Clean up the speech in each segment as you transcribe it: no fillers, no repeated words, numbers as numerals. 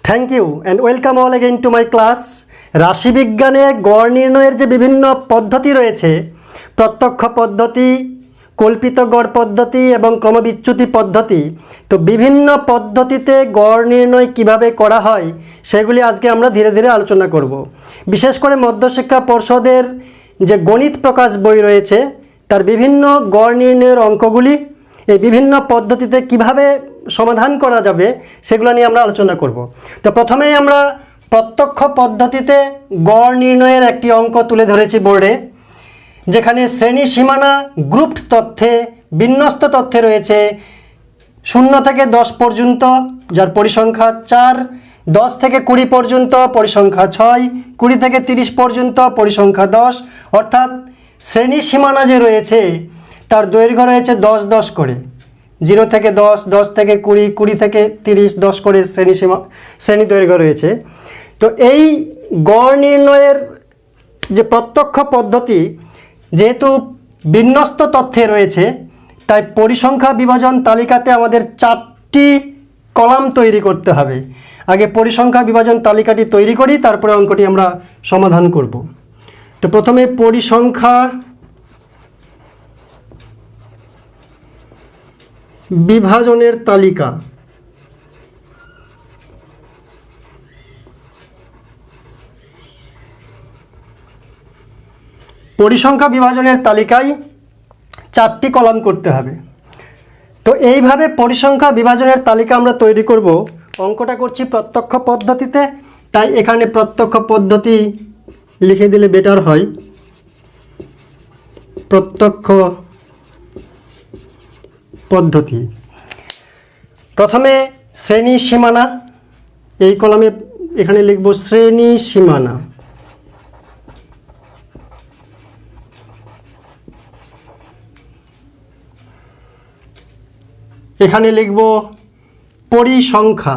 Thank you and welcome all again to my class. রাশিবিজ্ঞানে গড় নির্ণয়ের যে বিভিন্ন পদ্ধতি রয়েছে, প্রত্যক্ষ পদ্ধতি, কল্পিত গড় পদ্ধতি এবং ক্রমবিচ্যুতি পদ্ধতি, তো বিভিন্ন পদ্ধতিতে গড় নির্ণয় কিভাবে করা হয় সেগুলি আজকে আমরা ধীরে ধীরে আলোচনা করব। বিশেষ করে মধ্যশিক্ষা পর্ষদের যে গণিত প্রকাশ বই রয়েছে তার বিভিন্ন গড় নির্ণয়ের অঙ্কগুলি এই বিভিন্ন পদ্ধতিতে কিভাবে সমাধান করা যাবে সেগুলো নিয়ে আমরা আলোচনা করব। তো প্রথমেই আমরা প্রত্যক্ষ পদ্ধতিতে গড় নির্ণয়ের একটি অঙ্ক তুলে ধরেছি বোর্ডে, যেখানে শ্রেণী সীমানা গ্রুপড তথ্যে বিন্যস্ত তথ্যে রয়েছে 0 থেকে 10 পর্যন্ত, যার পরিসংখ্যা 4, 10 থেকে 20 পর্যন্ত পরিসংখ্যা 6, 20 থেকে 30 পর্যন্ত পরিসংখ্যা 10, অর্থাৎ শ্রেণী সীমানা যে রয়েছে তার দৈর্ঘ্য রয়েছে 10 10 করে, 0 থেকে 10, 10 থেকে 20, 20 থেকে 30, 10 করে শ্রেণী দৈর্ঘ্য রয়েছে। তো এই গড় নির্ণয়ের যে প্রত্যক্ষ পদ্ধতি, যেহেতু বিন্যস্ত তথ্যে রয়েছে, তাই পরিসংখ্যা বিভাজন তালিকাতে আমাদের 4টি কলাম তৈরি করতে হবে। আগে পরিসংখ্যা বিভাজন তালিকাটি তৈরি করি, তারপরে অঙ্কটি আমরা সমাধান করব। তো প্রথমে পরিসংখ্যা বিভাজনের তালিকা। পরিসংখ্যা বিভাজনের তালিকায় 4টি কলাম করতে হবে। তো এইভাবে পরিসংখ্যা বিভাজনের তালিকা আমরা তৈরি করব। অঙ্কটা করছি প্রত্যক্ষ পদ্ধতিতে, তাই এখানে প্রত্যক্ষ পদ্ধতি লিখে দিলে বেটার হয়। প্রত্যক্ষ পদ্ধতি। প্রথমে শ্রেণী সীমানা, এই কলামে এখানে লিখব শ্রেণী সীমানা। এখানে লিখব পরিসংখ্যা।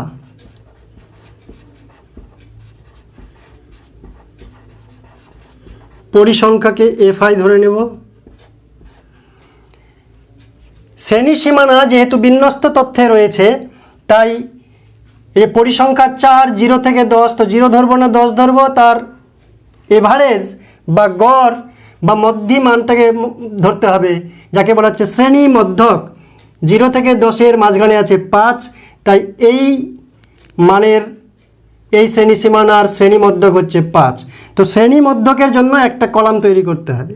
পরিসংখ্যাকে FI ধরে নেব। শ্রেণী সীমানা যেহেতু বিন্যস্ত তথ্যে রয়েছে, তাই এই পরিসংখ্যা 4, 0 থেকে 10, তো 0 ধরবো না 10 ধরবো, তার এভারেজ বা গড় বা মধ্যি মানটাকে ধরতে হবে, যাকে বলা হচ্ছে শ্রেণী মধ্যক। 0 থেকে 10-এর মাঝখানে আছে 5, তাই এই মানের এই শ্রেণী সীমানার শ্রেণী মধ্যক হচ্ছে 5। তো শ্রেণী মধ্যকের জন্য একটা কলাম তৈরি করতে হবে।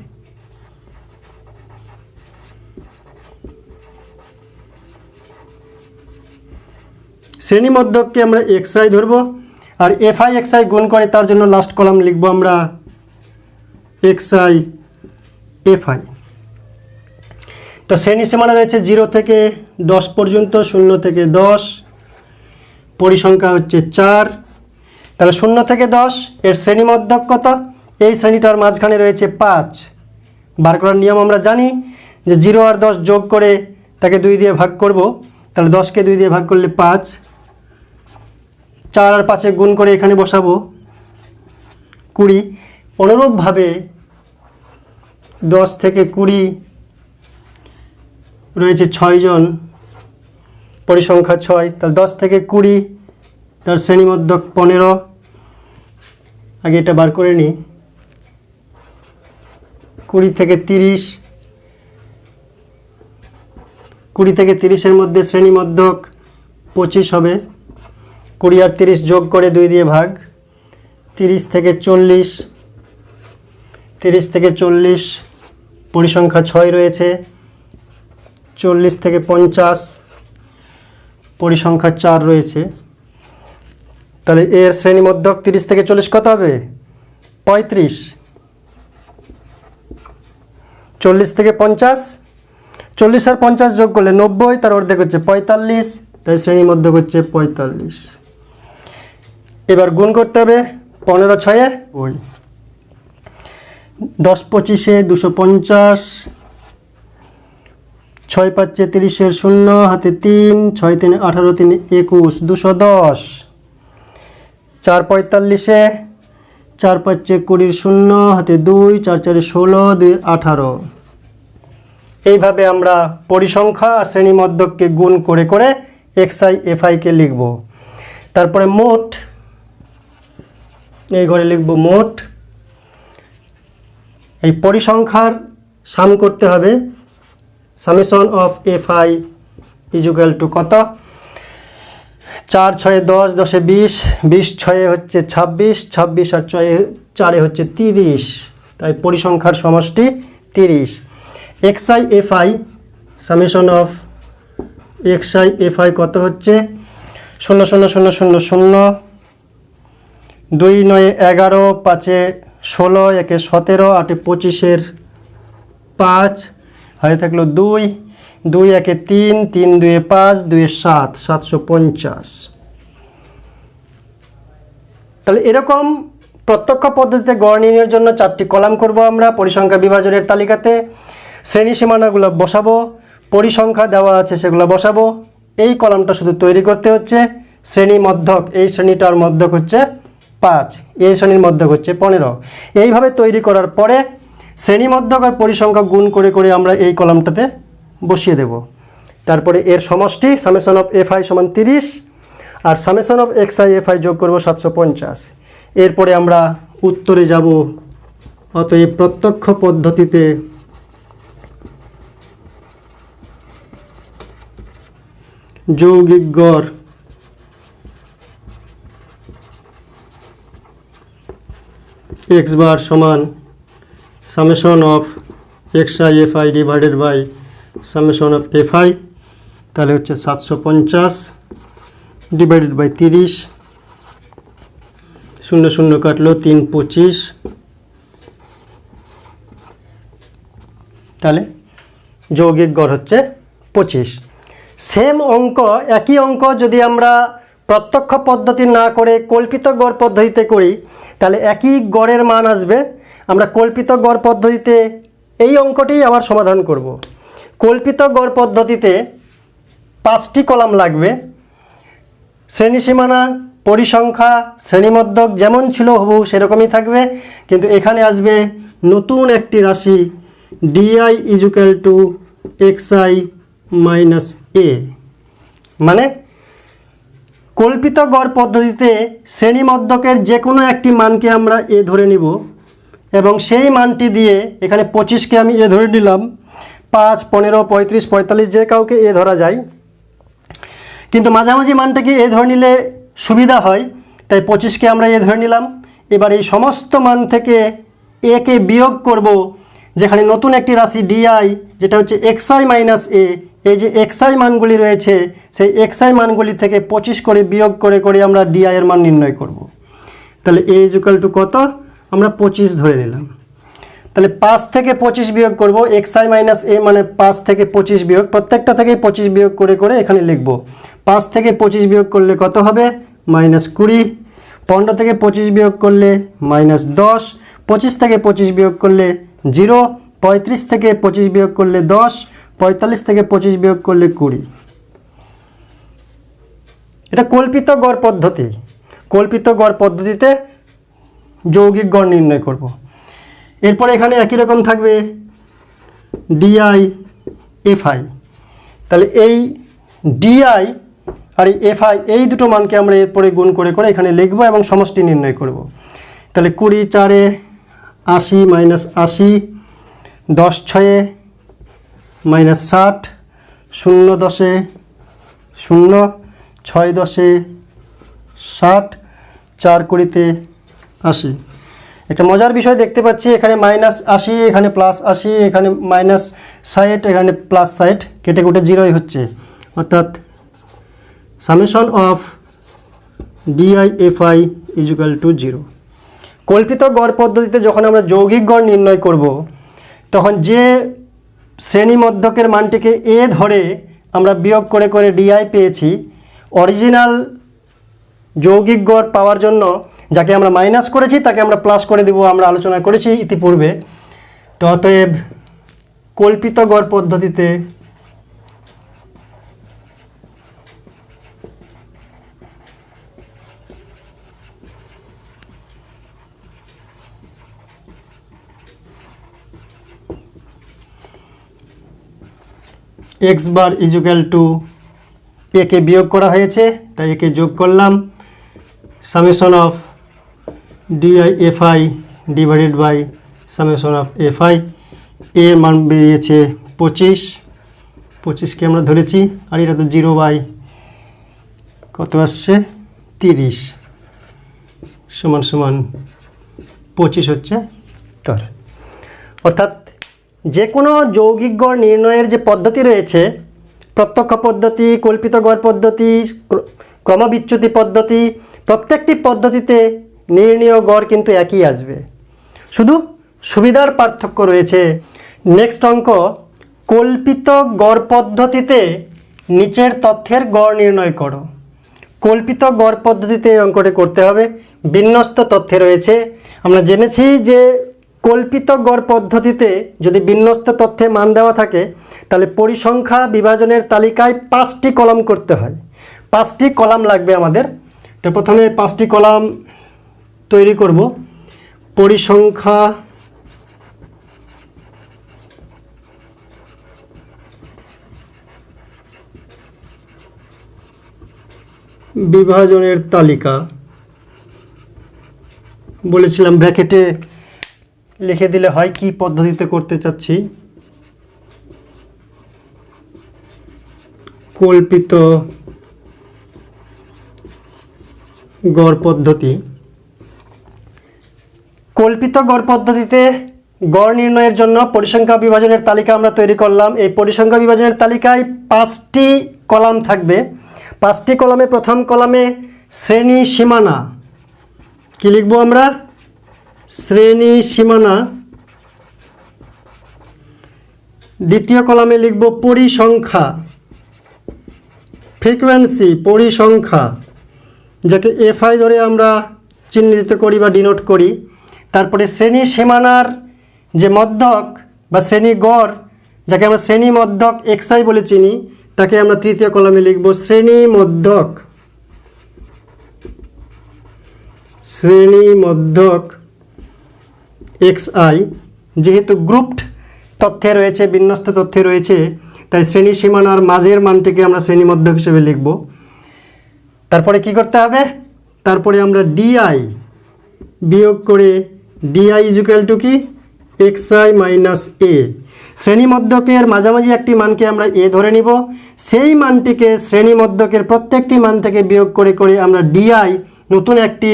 শ্রেণী মধ্যককে আমরা XI ধরবো, আর FI XI গুণ করে তার জন্য লাস্ট কলাম লিখবো আমরা XI FI। তো শ্রেণী সীমানা রয়েছে 0 থেকে 10 পর্যন্ত, 0 থেকে 10, পরিসংখ্যা হচ্ছে 4। তাহলে 0 থেকে 10 এর শ্রেণী মধ্যক কত? এই শ্রেণীটার মাঝখানে রয়েছে 5। বার করার নিয়ম আমরা জানি যে 0 আর 10 যোগ করে তাকে 2 দিয়ে ভাগ করব। তাহলে 10কে 2 দিয়ে ভাগ করলে 5, 4 আর 5-এ গুণ করে এখানে বসাবো 20। অনুরূপভাবে 10 থেকে 20 রয়েছে 6 জন, পরিসংখ্যা 6। তাহলে 10 থেকে 20 তার শ্রেণীমধ্যক 15। আগে এটা বার করে নিই। 20 থেকে 30, 20 থেকে 30-এর মধ্যে শ্রেণীমধ্যক 25 হবে। 20 আর 30 যোগ করে 2 দিয়ে ভাগ। 30 থেকে 40, 30 থেকে 40 পরিসংখ্যা 6 রয়েছে। 40 থেকে 50 পরিসংখ্যা 4 রয়েছে। তাহলে এর শ্রেণী মধ্যক 30 থেকে 40 কত হবে? 35। 40 থেকে 50, 40 আর 50 যোগ করলে 90, তার অর্ধেক হচ্ছে 45, তাই শ্রেণী মধ্যক হচ্ছে 45। এবার গুণ করতে হবে 15 6-এ 10 25-এ 250, 6 5 30-এর 0, হাতে 3, 6 3 18, 3 21, 210, 4 45-এ 4 5 20-এর 0, হাতে 2, 4 4 16, 2 18। এইভাবে আমরা পরিসংখ্যা আর শ্রেণী মধ্যককে গুণ করে করে XI FI কে লিখব। তারপরে মোট এই ঘরে লিখব মোট। এই পরিসংখ্যার সাম করতে হবে, summation of fi is equal to কত, 4 6 10, 10 20, 20 6 হচ্ছে 26, 26 আর 4 হচ্ছে 30, তাই পরিসংখ্যার সমষ্টি 30। xi fi summation of xi fi কত হচ্ছে 0 0 0 0 0, 2 9 11, 5 16, 1 17, 8 25, 5 হয়ে থাকলো 2, 2 1 3, 3 2 5, 2 7, 750। তাহলে এরকম প্রত্যক্ষ পদ্ধতিতে গড় নির্ণয়ের জন্য 4টি কলাম করব আমরা পরিসংখ্যা বিভাজনের তালিকাতে। শ্রেণী সীমানাগুলো বসাবো, পরিসংখ্যা দেওয়া আছে সেগুলো বসাবো। এই কলামটা শুধু তৈরি করতে হচ্ছে। শ্রেণী মধ্যক, এই শ্রেণীটার মধ্যক হচ্ছে 5, এই শ্রেণীর মধ্যক হচ্ছে 15। এইভাবে তৈরি করার পরে শ্রেণী মধ্যক আর পরিসংখ্যা গুণ করে করে আমরা এই কলামটাতে বসিয়ে দেব। তারপরে এর সমষ্টি সামেশন অফ fi সমান 30 আর সামেশন অফ xi fi যোগ করব 750। এরপরে আমরা উত্তরে যাব। অতএব প্রত্যক্ষ পদ্ধতিতে যৌগিক গড় x বার সমান summation of xi fi divided by summation of fi, তাহলে হচ্ছে 750 ডিভাইডেড বাই 30, 0 0 কাটলো 3 25, তাহলে যৌগিক গড় হচ্ছে 25। সেম অঙ্ক, একই অঙ্ক যদি আমরা প্রত্যক্ষ পদ্ধতি না করে কল্পিত গড় পদ্ধতিতে করি তাহলে একই গড়ের মান আসবে। আমরা কল্পিত গড় পদ্ধতিতে এই অঙ্কটি আবার সমাধান করব। কল্পিত গড় পদ্ধতিতে 5টি কলাম লাগবে। শ্রেণী সীমানা, পরিসংখ্যা, শ্রেণীমধ্যক যেমন ছিল হুবহু সেরকমই থাকবে, কিন্তু এখানে আসবে নতুন একটি রাশি di is equal two xi minus a। মানে কল্পিত গড় পদ্ধতিতে শ্রেণীমধ্যকের যে কোনো একটি মানকে আমরা a ধরে নিব এবং সেই মানটি দিয়ে এখানে 25কে আমি a ধরে নিলাম, 5 15 35 45 যে কাউকে a ধরা যায়, কিন্তু মাঝামাঝি মানটাকে a ধরে নিলে সুবিধা হয়, তাই 25কে আমরা a ধরে নিলাম। এবার এই সমস্ত মান থেকে a কে বিয়োগ করব, যেখানে নতুন একটি রাশি di যেটা হচ্ছে xi মাইনাস a। এই যে xi মানগুলি রয়েছে সেই xi মানগুলি থেকে 25 করে বিয়োগ করে করে আমরা di এর মান নির্ণয় করব। তাহলে a ইজ ইকুয়াল টু কত, আমরা 25 ধরে নিলাম। তাহলে 5 থেকে 25 বিয়োগ করব, xi মাইনাস a মানে 5 থেকে 25 বিয়োগ, প্রত্যেকটা থেকে 25 বিয়োগ করে করে এখানে লিখব। 5 থেকে 25 বিয়োগ করলে কত হবে, -20, 15 থেকে 25 বিয়োগ করলে -10, 25 থেকে 25 বিয়োগ করলে 0, 35 থেকে 25 বিয়োগ করলে 10, 45 থেকে 25 বিয়োগ করলে 20। এটা কল্পিত গড় পদ্ধতি। কল্পিত গড় পদ্ধতিতে যৌগিক গড় নির্ণয় করব। এরপরে এখানে একই রকম থাকবে di fi। তাহলে এই di আর এই fi এই দুটো মানকে আমরা এরপরে গুণ করে করে এখানে লিখব এবং সমষ্টি নির্ণয় করব। তাহলে 20 4 80 মাইনাস 80, 10 6 মাইনাস 60, 0 10 0, 6 10 60, 4 20 80। একটা মজার বিষয় দেখতে পাচ্ছি, এখানে -80, এখানে +80, এখানে -60, এখানে +60, কেটে কুটে 0ই হচ্ছে, অর্থাৎ summation of di fi is equal two 0। কল্পিত গড় পদ্ধতিতে যখন আমরা যৌগিক গড় নির্ণয় করব তখন যে শ্রেণীমধ্যকের মানটিকে a ধরে আমরা বিয়োগ করে করে di পেয়েছি, অরিজিনাল যৌগিক গড় পাওয়ার জন্য যাকে আমরা মাইনাস করেছি তাকে আমরা প্লাস করে দিব, আমরা আলোচনা করেছি ইতিপূর্বে। তো অতএব কল্পিত গড় পদ্ধতিতে x bar is equal to a কে বিয়োগ করা হয়েছে তাই একে যোগ করলাম, summation of DIFI divided by summation of FI, এর মান বেরিয়েছে 25, 25কে আমরা ধরেছি, আর এটা তো 0 বাই কত আসছে 30 সমান সমান 25 হচ্ছে উত্তর। অর্থাৎ যে কোনো যৌগিক গড় নির্ণয়ের যে পদ্ধতি রয়েছে, প্রত্যক্ষ পদ্ধতি, কল্পিত গড় পদ্ধতি, ক্রমবিচ্যুতি পদ্ধতি, প্রত্যেকটি পদ্ধতিতে নির্ণীয় গড় কিন্তু একই আসবে, শুধু সুবিধার পার্থক্য রয়েছে। নেক্সট অঙ্ক, কল্পিত গড় পদ্ধতিতে নিচের তথ্যের গড় নির্ণয় করো। কল্পিত গড় পদ্ধতিতে এই অঙ্কটি করতে হবে, বিন্যস্ত তথ্যে রয়েছে। আমরা জেনেছি যে কল্পিত গড় পদ্ধতিতে যদি বিন্যস্ত তথ্যে মান দেওয়া থাকে তাহলে পরিসংখ্যা বিভাজনের তালিকায় 5টি কলাম করতে হয়, 5টি কলাম লাগবে আমাদের। তো প্রথমে 5টি কলাম তৈরি করব। পরিসংখ্যা বিভাজনের তালিকা বলেছিলাম, ব্র্যাকেটে লিখে দিলে হয় কি পদ্ধতিতে করতে চাচ্ছি। কল্পিত গড় পদ্ধতি। কল্পিত গড় পদ্ধতিতে গড় নির্ণয়ের জন্য পরিসংখ্যা বিভাজনের তালিকা আমরা তৈরি করলাম। এই পরিসংখ্যা বিভাজনের তালিকায় 5টি কলাম থাকবে। 5টি কলামে প্রথম কলামে শ্রেণী সীমানা, কি লিখব আমরা? শ্রেণী সীমানা। দ্বিতীয় কলামে লিখব পরিসংখ্যা, ফ্রিকোয়েন্সি, পরিসংখ্যা, যাকে FI ধরে আমরা চিহ্নিত করি বা ডিনোট করি। তারপরে শ্রেণী সীমানার যে মধ্যক বা শ্রেণী গড়, যাকে আমরা শ্রেণী মধ্যক XI বলে চিনি, তাকে আমরা তৃতীয় কলামে লিখব শ্রেণী মধ্যক, শ্রেণী মধ্যক XI। যেহেতু গ্রুপড তথ্যে রয়েছে, বিন্যস্ত তথ্যে রয়েছে, তাই শ্রেণী সীমানার মাঝের মানটিকে আমরা শ্রেণী মধ্যক হিসেবে লিখব। তারপরে কি করতে হবে? তারপরে আমরা DI বিয়োগ করে DI ইকুয়াল টু কি XI মাইনাস A। শ্রেণী মধ্যকের মাঝামাঝি একটি মানকে আমরা A ধরে নিব, সেই মানটিকে শ্রেণী মধ্যকের প্রত্যেকটি মান থেকে বিয়োগ করে করে আমরা DI, নতুন একটি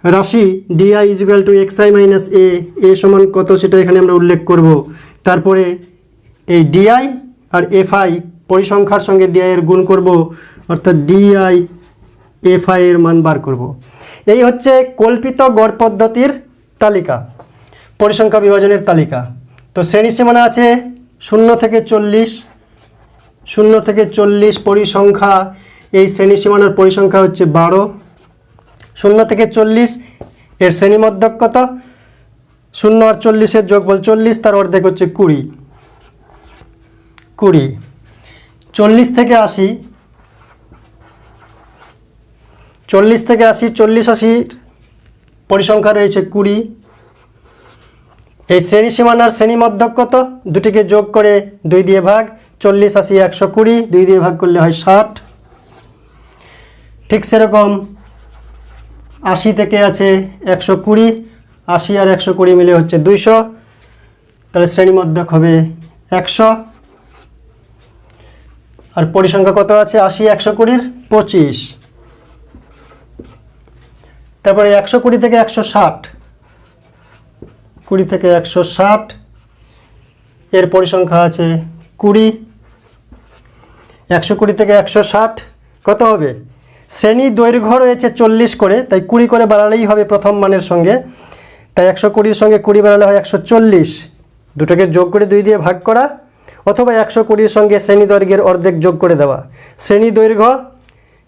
রাশি DI equal to XI minus A, A সমান কত সেটা এখানে আমরা উল্লেখ করব। তারপরে এই DI আর FI পরিসংখ্যার সঙ্গে DI এর গুণ করব, অর্থাৎ DI FI এর মান বার করব। এই হচ্ছে কল্পিত গড় পদ্ধতির তালিকা, পরিসংখ্যা বিভাজনের তালিকা। তো শ্রেণী সীমানা আছে 0 থেকে 40, 0 থেকে 40 পরিসংখ্যা, এই শ্রেণী সীমানার পরিসংখ্যা হচ্ছে 12। 0 থেকে 40 এর শ্রেণী মধ্যক কত? 0 আর 40-এর যোগফল 40, তার অর্ধেক হচ্ছে 20। 40 থেকে 80, 40 থেকে 80, 40-80 পরিসংখ্যা রয়েছে 20। এই শ্রেণী সীমানার শ্রেণী মধ্যক কত? দুটিকে যোগ করে 2 দিয়ে ভাগ, 40, 80, 120, 2 দিয়ে ভাগ করলে হয় 60। ঠিক সেরকম 80 থেকে আছে 120, 80 আর 120 মিলে হচ্ছে 200, তাহলে শ্রেণী মধ্যক হবে 100। আর পরিসংখ্যা কত আছে? 80, 120-র 25। তারপরে 120 থেকে 160, 20 থেকে 160 এর পরিসংখ্যা আছে 20। 120 থেকে 160 কত হবে? শ্রেণী দৈর্ঘ্য রয়েছে 40 করে, তাই 20 করে বাড়ালেই হবে প্রথম মানের সঙ্গে, তাই 120-র সঙ্গে 20 বাড়ালে হয় 140। দুটোকে যোগ করে 2 দিয়ে ভাগ করা, অথবা 120-র সঙ্গে শ্রেণী দৈর্ঘ্যের অর্ধেক যোগ করে দেওয়া। শ্রেণী দৈর্ঘ্য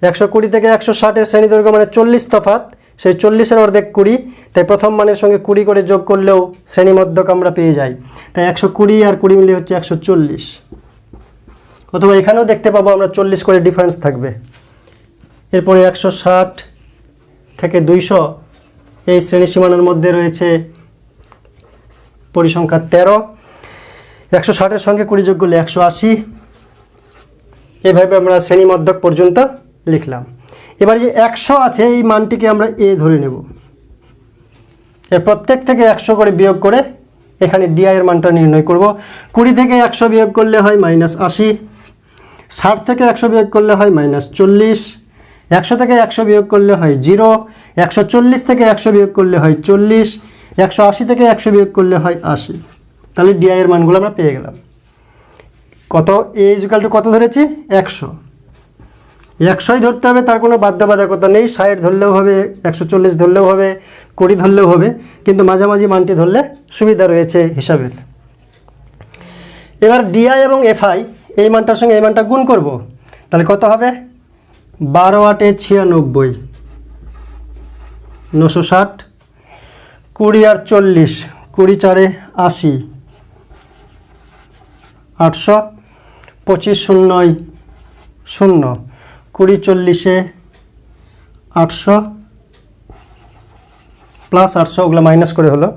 120 থেকে 160-এর শ্রেণী দৈর্ঘ্য মানে 40 তফাৎ, সেই 40-এর অর্ধেক 20, তাই প্রথম মানের সঙ্গে 20 করে যোগ করলেও শ্রেণী মধ্যক আমরা পেয়ে যাই। তাই 120 আর 20 মিলে হচ্ছে 140, অথবা এখানেও দেখতে পাবো আমরা 40 করে ডিফারেন্স থাকবে। এরপরে 160 থেকে 200 এই শ্রেণী সীমানার মধ্যে রয়েছে পরিসংখ্যা 13। 160-এর সঙ্গে 20 যোগ করলে 180। এভাবে আমরা শ্রেণী মধ্যক পর্যন্ত লিখলাম। এবার যে 100 আছে এই মানটিকে আমরা A ধরে নেব। এর প্রত্যেক থেকে 100 করে বিয়োগ করে এখানে ডিআই এর মানটা নির্ণয় করব। 20 থেকে 100 বিয়োগ করলে হয় -80, 60 থেকে 100 বিয়োগ করলে হয় -40, 100 থেকে 100 বিয়োগ করলে হয় 0, 140 থেকে 100 বিয়োগ করলে হয় 40, 180 থেকে 100 বিয়োগ করলে হয় 80। তাহলে ডিআই এর মানগুলো আমরা পেয়ে গেলাম। কত এ ইকুয়াল টু কত ধরেছি 100, 100ই ধরতে হবে, তার কোনো বাধ্যবাধকতা নেই। 60 ধরলেও হবে, 140 ধরলেও হবে, 20 ধরলেও হবে, কিন্তু মাঝামাঝি মানটি ধরলে সুবিধা রয়েছে হিসাবের। এবার ডিআই এবং এফআই এই মানটার সঙ্গে এই মানটা গুণ করব, তাহলে কত হবে 12 8 96, 960, 20 আর 40, 20 4 80, 800, 25 0 0, 20 40 800 প্লাস 800, ওগুলো মাইনাস করে হলো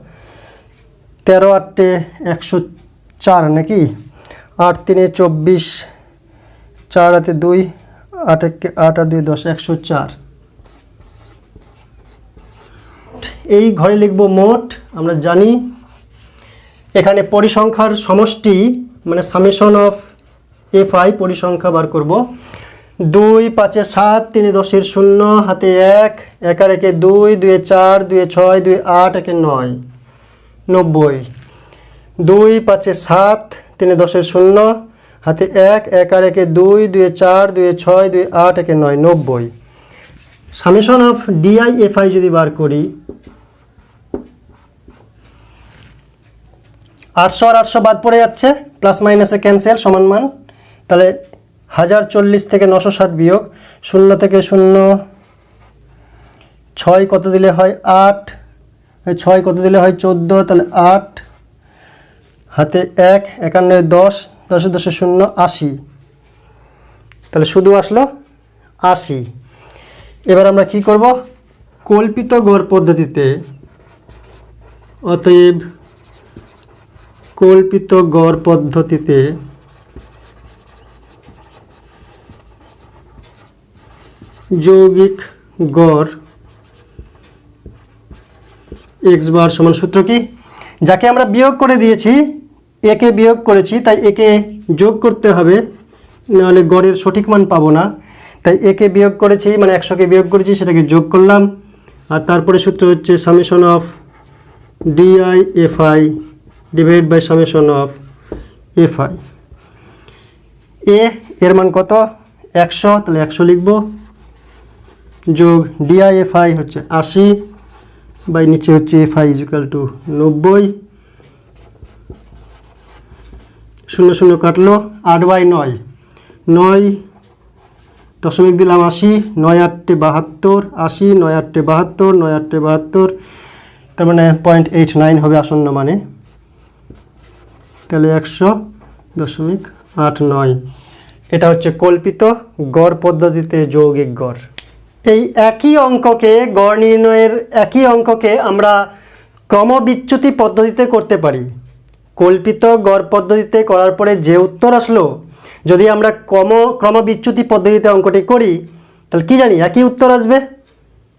13 8 104 নাকি, 8 3 24, 4 হাতে 2, 8 8 আর 2 10, 104। এই ঘরে লিখব মোট। আমরা জানি এখানে পরিসংখ্যার সমষ্টি মানে সামেশন অফ এফআই পরিসংখ্যা বার করব। 2 5 7, 3 10 0, হাতে 1, 1 আর 1 2, 2 4, 2 6, 2 8, 1 9, 90, 2 5 7, 3 10 0, হাতে 1, 1 আর 1 2, 2 4, 2 6, 2 8, 1 9, 90। সামেশন অফ ডিআই এফআই যদি বার করি, 800 আর 800 বাদ পড়ে যাচ্ছে, প্লাস মাইনাসে ক্যান্সেল, সমান মান। তাহলে 1040 থেকে 960 বিয়োগ 0 থেকে 0, 6 কত দিলে হয় 8, 6 কত দিলে হয় 14, তাহলে 8, হাতে 1, 51 10, 10 10 0, 80। তাহলে শুধু আসলো 80। এবার আমরা কি করব, কল্পিত গড় পদ্ধতিতে, অতএব কল্পিত গড় পদ্ধতিতে যৌগিক গড় x বার সমান সূত্র কি, যাকে আমরা বিয়োগ করে দিয়েছি, একে বিয়োগ করেছি, তাই একে যোগ করতে হবে, নাহলে গড়ের সঠিক মান পাবো না। তাই একে বিয়োগ করেছি মানে 100কে বিয়োগ করেছি, সেটাকে যোগ করলাম। আর তারপরে সূত্র হচ্ছে summation of DI FI divide by summation of FI. এর মান কত 100, তাহলে 100 লিখব, যোগ ডিআই এফআই হচ্ছে 80, বাই নিচে হচ্ছে এফআই ইকুয়াল টু 90, 0 0 কাটলো, 8 বাই 9, 9 দশমিক দিলাম 80, 9 8 72, 80, 9 8 72, 9 8 72, তার মানে 0.89 হবে আসন্ন মানে, তাহলে 100.89। এটা হচ্ছে কল্পিত গড় পদ্ধতিতে যৌগিক গড়। এই একই অঙ্ককে গড় নির্ণয়ের একই অঙ্ককে আমরা ক্রমবিচ্যুতি পদ্ধতিতে করতে পারি। কল্পিত গড় পদ্ধতিতে করার পরে যে উত্তর আসলো, যদি আমরা ক্রমবিচ্যুতি পদ্ধতিতে অঙ্কটি করি, তাহলে কি জানি একই উত্তর আসবে।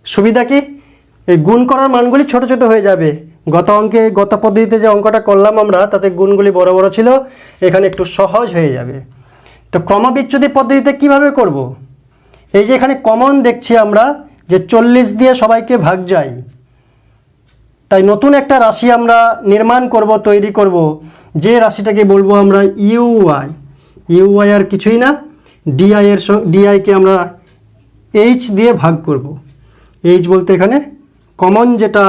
সুবিধা কি, এই গুণ করার মানগুলি ছোট ছোট হয়ে যাবে। গত পদ্ধতিতে যে অঙ্কটা করলাম আমরা, তাতে গুণগুলি বড় বড় ছিল, এখানে একটু সহজ হয়ে যাবে। তো ক্রমবিচ্যুতি পদ্ধতিতে কিভাবে করব, এই যে এখানে কমন দেখছি আমরা যে 40 দিয়ে সবাইকে ভাগ যায়, তাই নতুন একটা রাশি আমরা নির্মাণ করব, তৈরি করব, যে রাশিটাকে বলবো আমরা ইউআই। ইউআই আর কিছুই না, ডিআইকে আমরা এইচ দিয়ে ভাগ করব। এইচ বলতে এখানে কমন যেটা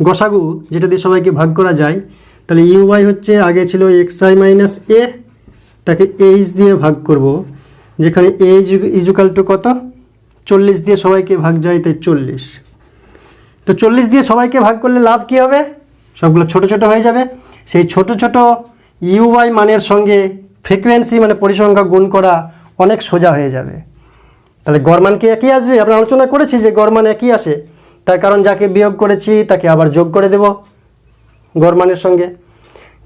গসাগু, যেটা দিয়ে সবাইকে ভাগ করা যায়। তাহলে ইউআই হচ্ছে আগে ছিল এক্সআই মাইনাস এ, তাকে এইচ দিয়ে ভাগ করব, যেখানে এইচ ইজুকাল টু কত 40 দিয়ে সবাইকে ভাগ যায়, তাই 40। তো 40 দিয়ে সবাইকে ভাগ করলে লাভ কি হবে, সবগুলো ছোট ছোট হয়ে যাবে। সেই ছোট ছোট ইউআই মানের সঙ্গে ফ্রিকোয়েন্সি মানে পরিসংখ্যা গুণ করা অনেক সোজা হয়ে যাবে। তাহলে গড় মান কি একই আসবে? আমরা আলোচনা করেছি যে গড় মান একই আসে, তার কারণ যাকে বিয়োগ করেছি তাকে আবার যোগ করে দেব গড় মানের সঙ্গে,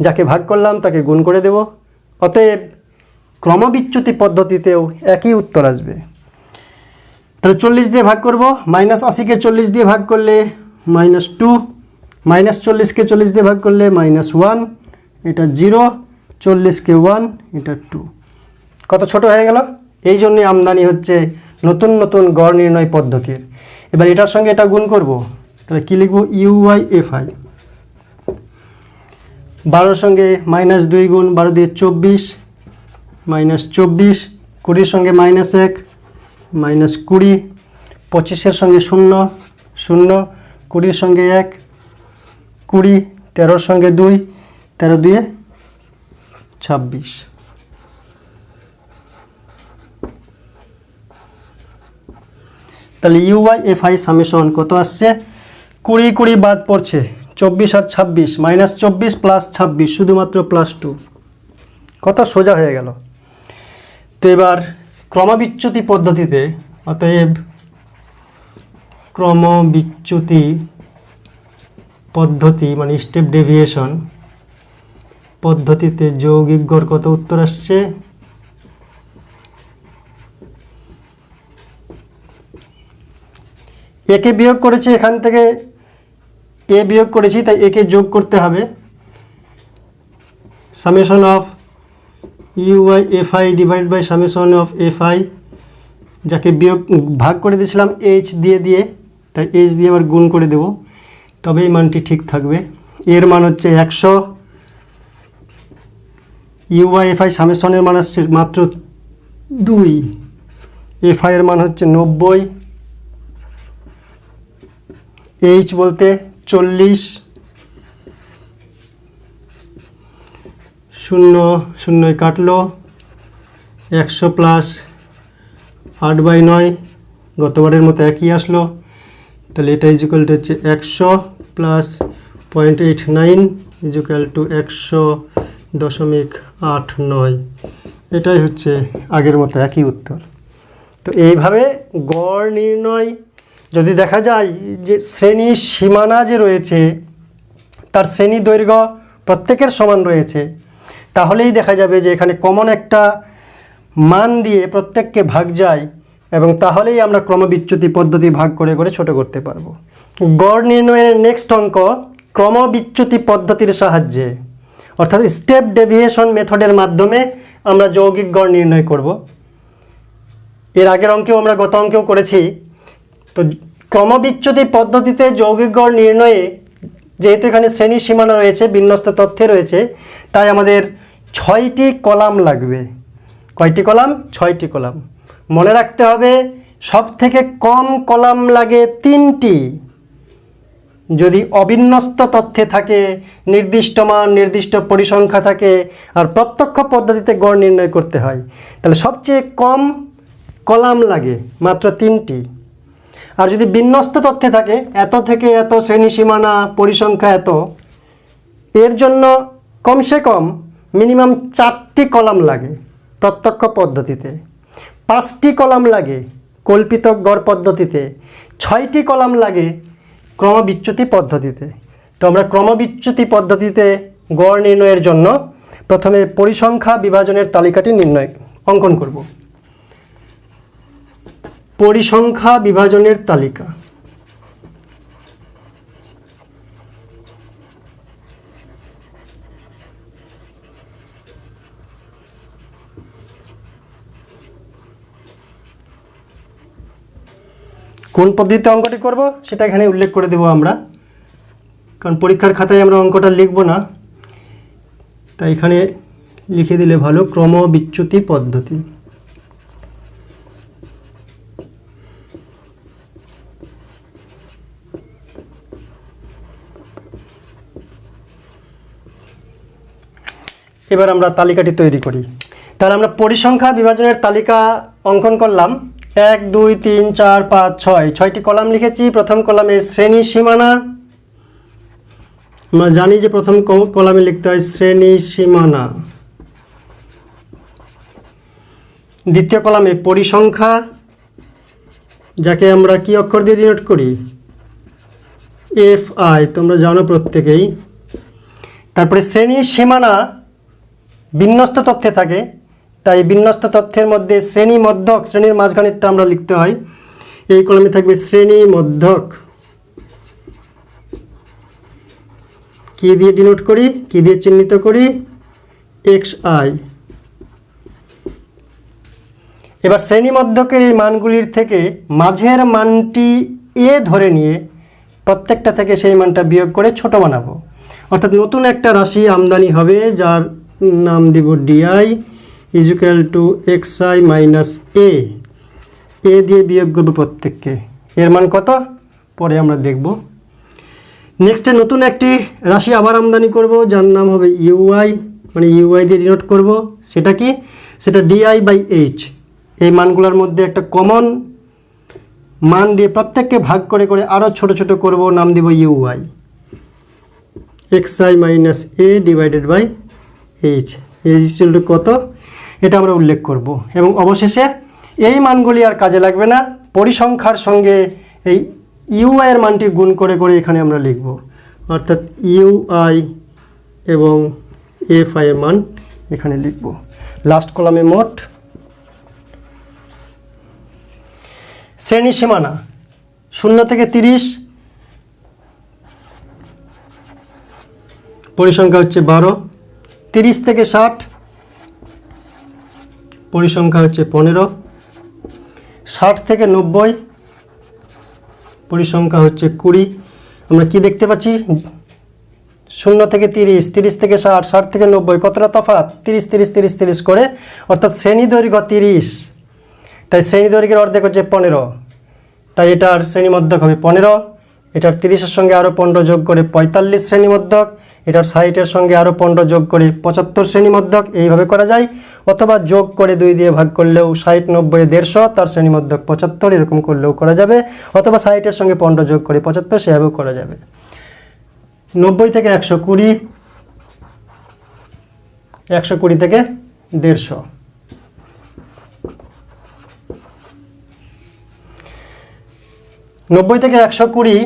যাকে ভাগ করলাম তাকে গুণ করে দেব। অতএব ক্রমবিচ্যুতি পদ্ধতিতেও একই উত্তর আসবে। তাহলে 40 দিয়ে ভাগ করব, -80কে 40 দিয়ে ভাগ করলে -2, -40কে 40 দিয়ে ভাগ করলে -1, এটা 0, 40কে 1, এটা 2। কত ছোট হয়ে গেল? এই জন্যই আমদানি হচ্ছে নতুন নতুন গড় নির্ণয় পদ্ধতির। এবার এটার সঙ্গে এটা গুণ করব, তাহলে কী লিখব? UYFI। 12 সঙ্গে -2 গুণ 12 দিয়ে 24, -24, 20 সঙ্গে -1, -20, 25-এর সঙ্গে 0, 0, 20-এর সঙ্গে 1, 20, 13-র সঙ্গে 2, 13 2 26। তাহলে UYFI সামেশন কত আসছে? 20 20 বাদ পড়ছে, 24 আর 26, -24 + 26 শুধুমাত্র +2। কত সোজা হয়ে গেল। তো এবার ক্রমবিচ্যুতি পদ্ধতিতে, অতএব ক্রমবিচ্যুতি পদ্ধতি মানে স্টেপ ডেভিয়েশন পদ্ধতিতে যৌগিক গড় কত উত্তর আসছে? একে বিয়োগ করেছি, এখান থেকে এ বিয়োগ করেছি, তাই একে যোগ করতে হবে। Summation of UYFI divide by summation of FI, যাকে বিয়োগ ভাগ করে দিয়েছিলাম H দিয়ে, তাই H দিয়ে আবার গুণ করে দেব, তবে এই মানটি ঠিক থাকবে। এর মান হচ্ছে 100, UYFI সামেশনের মান আসছে মাত্র 2, FI এর মান হচ্ছে 90, H বলতে 40, 0 0 কাটলো, 100 প্লাস 8/9, গতবারের মতো একই আসলো। তাহলে এটা ইকুয়াল টু হচ্ছে 100 প্লাস 0.89 ইকুয়াল টু 100.89। এটাই হচ্ছে আগের মতো একই উত্তর। তো এইভাবে গড় নির্ণয় যদি দেখা যায় যে শ্রেণী সীমানা যে রয়েছে তার শ্রেণী দৈর্ঘ্য প্রত্যেকের সমান রয়েছে, তাহলেই দেখা যাবে যে এখানে কমন একটা মান দিয়ে প্রত্যেককে ভাগ যায়, এবং তাহলেই আমরা ক্রমবিচ্যুতি পদ্ধতি ভাগ করে করে ছোট করতে পারবো। গড় নির্ণয়ের নেক্সট অঙ্ক ক্রমবিচ্যুতি পদ্ধতির সাহায্যে, অর্থাৎ স্টেপ ডেভিয়েশন মেথডের মাধ্যমে আমরা যৌগিক গড় নির্ণয় করব। এর আগের অঙ্কেও আমরা গত অঙ্কেও করেছি। তো ক্রমবিচ্যুতি পদ্ধতিতে যৌগিক গড় নির্ণয়ে যেহেতু এখানে শ্রেণী সীমানা রয়েছে, বিন্যস্ত তথ্যে রয়েছে, তাই আমাদের 6টি কলাম লাগবে। কয়টি কলাম? 6টি কলাম। মনে রাখতে হবে সব থেকে কম কলাম লাগে 3টি। যদি অবিন্যস্ত তথ্যে থাকে, নির্দিষ্ট মান, নির্দিষ্ট পরিসংখ্যা থাকে, আর প্রত্যক্ষ পদ্ধতিতে গড় নির্ণয় করতে হয়, তাহলে সবচেয়ে কম কলাম লাগে মাত্র 3টি। আর যদি বিন্যস্ত তথ্যে থাকে, এত থেকে এত শ্রেণী সীমানা, পরিসংখ্যা এত, এর জন্য কমসে কম মিনিমাম 4টি কলাম লাগে প্রত্যক্ষ পদ্ধতিতে, 5টি কলাম লাগে কল্পিত গড় পদ্ধতিতে, 6টি কলাম লাগে ক্রমবিচ্যুতি পদ্ধতিতে। তো আমরা ক্রমবিচ্যুতি পদ্ধতিতে গড় নির্ণয়ের জন্য প্রথমে পরিসংখ্যা বিভাজনের তালিকাটি অঙ্কন করব। পরিসংখ্যা বিভাজনের তালিকা। কোন পদ্ধতিতে অঙ্কটি করব সেটা এখানে উল্লেখ করে দেব আমরা, কারণ পরীক্ষার খাতায় আমরা অঙ্কটা লিখব না, তাই এখানে লিখে দিলে ভালো, ক্রমবিচ্যুতি পদ্ধতি। এবার আমরা তালিকাটি তৈরি করি। তাহলে আমরা পরিসংখ্যা বিভাজনের তালিকা অঙ্কন করলাম। 1 2 3 4 5 6, 6টি কলাম লিখেছি। প্রথম কলামে শ্রেণী সীমানা, আমরা জানি যে প্রথম কলামে লিখতে হয় শ্রেণী সীমানা। দ্বিতীয় কলামে পরিসংখ্যা, যাকে আমরা কি অক্ষর দিয়ে ডিনোট করি? FI, তোমরা জানো প্রত্যেকেই। তারপরে শ্রেণী সীমানা বিন্যস্ত তথ্যে থাকে, তাই বিন্যস্ত তথ্যের মধ্যে শ্রেণী মধ্যক, শ্রেণীর মাঝখানেরটা আমরা লিখতে হয়। এই কলামে থাকবে শ্রেণী মধ্যক। কী দিয়ে ডিনোট করি, কী দিয়ে চিহ্নিত করি, এক্স আই। এবার শ্রেণীমধ্যকের এই মানগুলির থেকে মাঝের মানটি এ ধরে নিয়ে প্রত্যেকটা থেকে সেই মানটা বিয়োগ করে ছোট বানাবো। অর্থাৎ নতুন একটা রাশি আমদানি হবে যার নাম দিব D I is equal to X I minus A দিয়ে বিয়োগ করবো প্রত্যেককে। এর মান কত পরে আমরা দেখব। নেক্সটে নতুন একটি রাশি আবার আমদানি করব যার নাম হবে ইউআই, মানে ইউআই দিয়ে ডিনোট করব। সেটা কি, সেটা ডিআই বাই এইচ। এই মানগুলোর মধ্যে একটা কমন মান দিয়ে প্রত্যেককে ভাগ করে করে আরও ছোট ছোট করব, নাম দিব UI X I minus A divided by H. H equal to কত এটা আমরা উল্লেখ করব। এবং অবশেষে এই মানগুলি আর কাজে লাগবে না, পরিসংখ্যার সঙ্গে এই ইউআই এর মানটি গুণ করে করে এখানে আমরা লিখব। অর্থাৎ ইউআই এবং এফ আই এর মান এখানে লিখব। লাস্ট কলামে মোট শ্রেণী সীমানা 0 থেকে 30, পরিসংখ্যা হচ্ছে 12। 30 থেকে 60, পরিসংখ্যা হচ্ছে 15। 60 থেকে 90, পরিসংখ্যা হচ্ছে 20। আমরা কি দেখতে পাচ্ছি, 0 থেকে 30, 30 থেকে 60, 60 থেকে 90 কতটা তফাৎ, 30 30 30 30 করে, অর্থাৎ শ্রেণী দৈর্ঘ্য 30, তাই শ্রেণী দৈর্ঘ্যের অর্ধেক হচ্ছে 15, তাই এটার শ্রেণীমধ্যক হবে 15। এটার 30-এর সঙ্গে আরও 15 যোগ করে 45 শ্রেণীমধ্যক, এটার 60-এর সঙ্গে আরও 15 যোগ করে 75 শ্রেণীমধ্যক। এইভাবে করা যায়, অথবা যোগ করে 2 দিয়ে ভাগ করলেও 60 90 150, তার শ্রেণীমধ্যক 75, এরকম করলেও করা যাবে। অথবা 60-এর সঙ্গে 15 যোগ করে 75, সেভাবেও করা যাবে। 90 থেকে 120, 120 থেকে 150। নব্বই থেকে 120